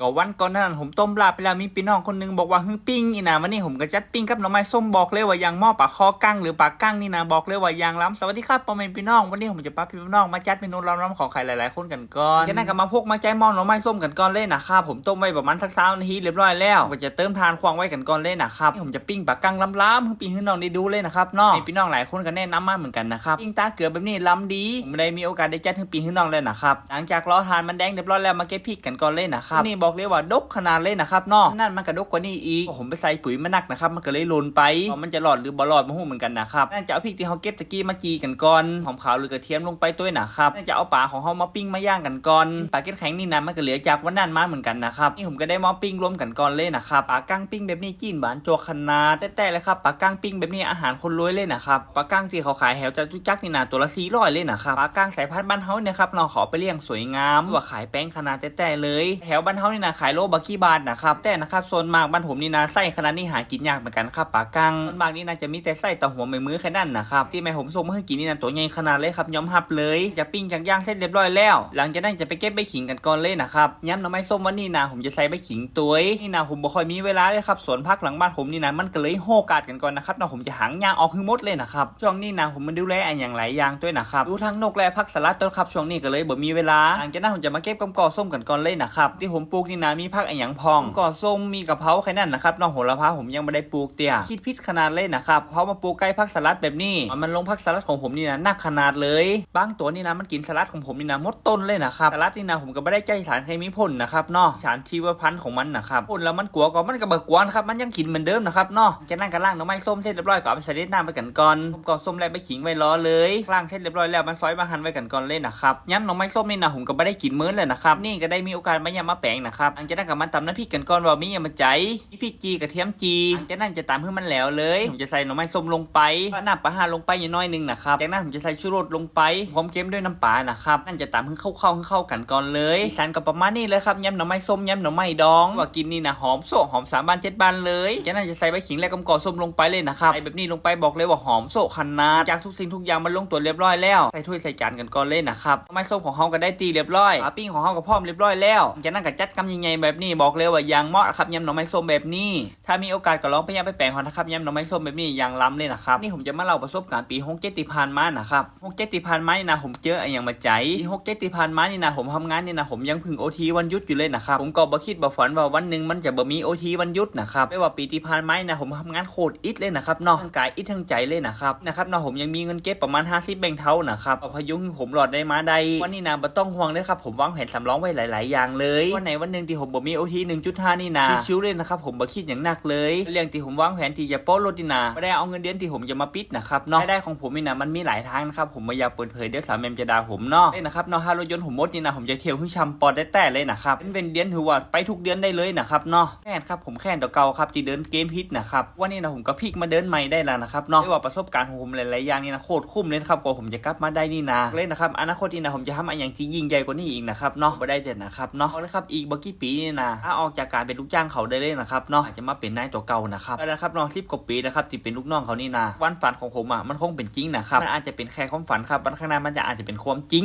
ก็วันก่อนนั้นผมต้มลาบไปแล้วมีพี่น้องคนนึงบอกว่าฮึปิ้งอีนะวันนี้ผมก็จัดปิ้งกับหน่อไม้ส้มบอกเลยว่าอย่างหม้อปลาคอกั้งหรือปลากั้งนี่นะบอกเลยว่าอย่างล้ำสวัสดีครับพ่อแม่พี่น้องวันนี้ผมจะพาพี่น้องมาจัดเมนูล้ำๆของใครหลายๆคนกันก่อนจากนั้นก็มาพกมาใจหม้อหน่อไม้ส้มกันก่อนเลยนะครับผมต้มไว้ประมาณสัก20 นาทีเรียบร้อยแล้วก็จะเติมทานควางไว้กันก่อนเลยนะครับผมจะปิ้งปลากั้งล้ำๆให้พี่น้องได้ดูเลยนะครับน้องพี่น้องหลายคนก็แนะนำมาเหมือนกันนะครับปิ้งตาเกลือแบบนี้ล้ำดีผมได้มีโอกาสได้จัดให้พี่น้องเลยนะครับหลังจากรอทานมันแดงเรียบร้อยแล้วมาเก็บพริกกันก่อนเลยนะครับนี่บอกเลยว่าดกขนาดเลยนะครับน้องนั่นมันกระดกกว่านี้อีกผมไปใส่ปุ๋ยมันหนักนะครับมันก็เลยหล่นไปมันจะหลอดหรือบ่หลอดมาหูเหมือนกันนะครับนั่นจะเอาพริกที่เขาเก็บตะกี้มาจีกันก่อนหอมขาวหรือกระเทียมลงไปตัวนะครับนั่นจะเอาปลาของเขามาปิ้งมาย่างกันก่อนปลาเก็ตแข็งนี่นะมันก็เหลือจากวันนั้นมาเหมือนกันนะครับนี่ผมก็ได้มาปิ้งรวมกันก่อนเลยนะครับปลากั้งปิ้งแบบนี้จีนหวานโจขนาดแต่เลยครับปลากั้งปิ้งแบบนี้อาหารคนรวยเลยนะครับปลากั้งที่เขาขายแถวจตุจักรนี่นะตัวละ400เลยนะครับปลากั้งสายพันธุ์บ้านเฮาเนี่ยครับเราขอไปเลี้ยงสวยงามว่าขายแป้งขนาดแต่เลยแถวบ้านเฮานี่นะขายโลบักกี้บาทนะครับแต่นะครับโซนมากบ้านผมนี่นะไส้ขนาดนี้หากินยากเหมือนกันครับปลากั้งมากนี่นะจะมีแต่ไส้แต่หัวไม่มือแค่นั้นนะครับที่แม่ผมส่งมาให้กินนี่นะตัวใหญ่ขนาดเลยครับยอมหับเลยจะปิ้งจากย่างเสร็จเรียบร้อยแล้วหลังจากนั้นจะไปเก็บใบขิงกันก่อนเลยนะครับย้ำหน่อไม้ส้มวันนี้นะผมจะใส่ใบขิงตัวนี่นะผมบ่ค่อยมีเวลาเลยครับสวนพักหลังบ้านผมนี่นะมันก็เลยโฮกาดกันก่อนนะครับนะผมจะหางยางออกให้หมดเลยนะครับช่วงนี้นะผมมันดูแลอย่างหลายอย่างด้วยนะครับดูทั้งนกและผักสลัดตัวครับช่วงนี้ก็เลยบ่มีเวลาหลังจากนั้นผมจะมาเก็บกำกอส้มกันก่อนเลยนะครับที่ผมปลูกนี่นะมีผักอย่างพองกอส้มมีกะเพราแค่นั้นนะครับน้องโหระพาผมยังไม่ได้ปลูกเตี้ยคิดพิษขนาดเลยนะครับเพราะมาปลูกใกล้ผักสลัดแบบนี้มันลงผักสลัดของผมนี่นะหนักขนาดเลยบางตัวนี่นะมันกินสลัดของผมนี่นะหมดต้นเลยนะครับสลัดนี่นะผมก็ไม่ได้ใจสารเคมีพ่นนะครับเนาะสารชีวพันธุ์ของมันนะครับพ่นแล้วมันกลัวก็มันก็เบิกกวนครับมันยังกินเหมือนเดิมนะครับเนาะจะนั่งกันล่างหน่อไม้ส้มเสร็จเรียบร้อยก็เอาไปใส่น้ำไปกันก่อนผมก็ส้มแล้วไปขิงไว้รอเลยล่างเสร็จเรียบร้อยแล้วมันซอยมาหั่นไว้กันก่อนเลยนะครับย้ำหน่อไม้ส้มนี่นะผมก็ไม่ได้กินมื้อเลยนะครับนี่ก็ได้มีโอกาสมายำมาแปลงนะครับหลังจากนั้นก็มาตำน้ำพริกกันก่อนว่ามียำมาใจมีพริกจีกระเทียมจีหลังจากนั้นจะตามให้มันแล้วเลยผมจะใส่หน่อไม้ส้มลงไปน้ำปลาห่าลงไปอย่างน้อยนึงนะครับจากนั้นผมจะใส่ชูรสลงไปหอมเค็มด้วยน้ำปลานะครับนั่นจะตามให้เข้ากันก่อนเลยสารก็ประมาณนี้เลยครับยำหน่อไม้ส้มยำหน่อไม้ดองว่ากินนี่นะหอมโซ่หอม3 บาน7 บานเลยจากนั้นจะใส่ใบขิงและกำกอส้มลงไปเลยนะครับใส่แบบนี้ลงไปบอกเลยว่าหอมโซ่ขนาดจากทุกสิ่งทุกอย่างมันลงตัวเรียบร้อยแล้วใส่ถ้วยใส่จานกันก่อนเลยนะครับหน่อไม้ส้มของเฮาก็ได้ตีเรียบร้อยปลาปิ้งของเฮาก็พร้อมเรียบร้อยแล้วจากนั้นก็จัดกำใหญ่ๆแบบนี้บอกเลยว่าอย่างเหมาะครับยำหน่อไม้ส้มแบบนี้ถ้ามีโอกาสก็ลองไปยำไปแปลงเขานะครับยำหน่อไม้ส้มแบบนี้อย่างล้ำเลยนะครับนี่ผมจะมาเล่าประสบการณ์ปี67ที่ผ่านมานะครับ67ที่ผ่านมานี่นะผมเจออย่างมาใจปี67ที่ผ่านมานี่นะผมทำงานนี่นะผมยังพึ่ง OT วันหยุดอยู่เลยนะครับผมก็บ่คิดบ่ฝันว่าวันหนึ่งมันจะบ่มี OT วันหยุดนะครับไม่ว่าปีที่ผ่านมานะผมทำงานโคตรอิดเลยนะครับเนาะทั้งกายอิดทั้งใจเลยนะครับเนาะผมยังมีเงินเก็บประมาณ50 แบงค์เท่านะครับพยุงผมหลอดได้มาได้วันนี้นะบ่ต้องห่วงเลยครับผมวางแผนสำรองไว้หลายๆอย่างเลยวันไหนวันหนึ่งที่ผมบ่มี OT 1.5 นี่นะชิวๆเลยนะครับผมบ่คิดอย่างหนักเลยเรื่องที่ผมวางแผนที่จะโป๊ะรถนี่นะไม่ได้เอาเงินเดือนที่ผมจะมาปิดนะครับเนาะรายได้ของผมนี่นะมันมีหลายทางนะครับผมไม่อยากเปิดเผยเดี๋ยวสามแมมจะด่าผมเนาะนะครับเนาะถ้ารถยนต์ผมหมดนี่นะผมจะเที่ยวขึ้นชัมปอดแต่เลยนะครับเป็นเดือนถือว่าไปทุกเดือนได้เลยนะครับเนาะแค่ครับผมแค่ตัวเก่าครับที่เดินเกมฮิตนะครับวันนี้นะผมก็พลิกมาเดินใหม่ได้แล้วนะครับเนาะไม่ว่าประสบการณ์ของผมหลายๆอย่างนี่นะโคตรคุ้มเลยครับกว่าผมจะกลับมาได้นี่นะเลยนะครับอนาคตนี่นะผมจะทำอะไรอย่างที่ยิ่งใหญ่กว่านี้อีกนะครับเนาะบ่ได้เด็ดนะครับเนาะเอาเลยครับอีกบ่กี่ปีนี่นะถ้าออกจากการเป็นลูกจ้างเขาได้เลยนะครับเนาะอาจจะมาเป็นนายตัวเก่านะครับแล้วครับน้อง10 กว่าปีนะครับที่เป็นลูกน้องเขานี่นะวันฝันของผมมันคงเป็นจริงนะครับมันอาจจะเป็นแค่ความฝันครับวันข้างหน้ามันจะอาจจะเป็นความจริง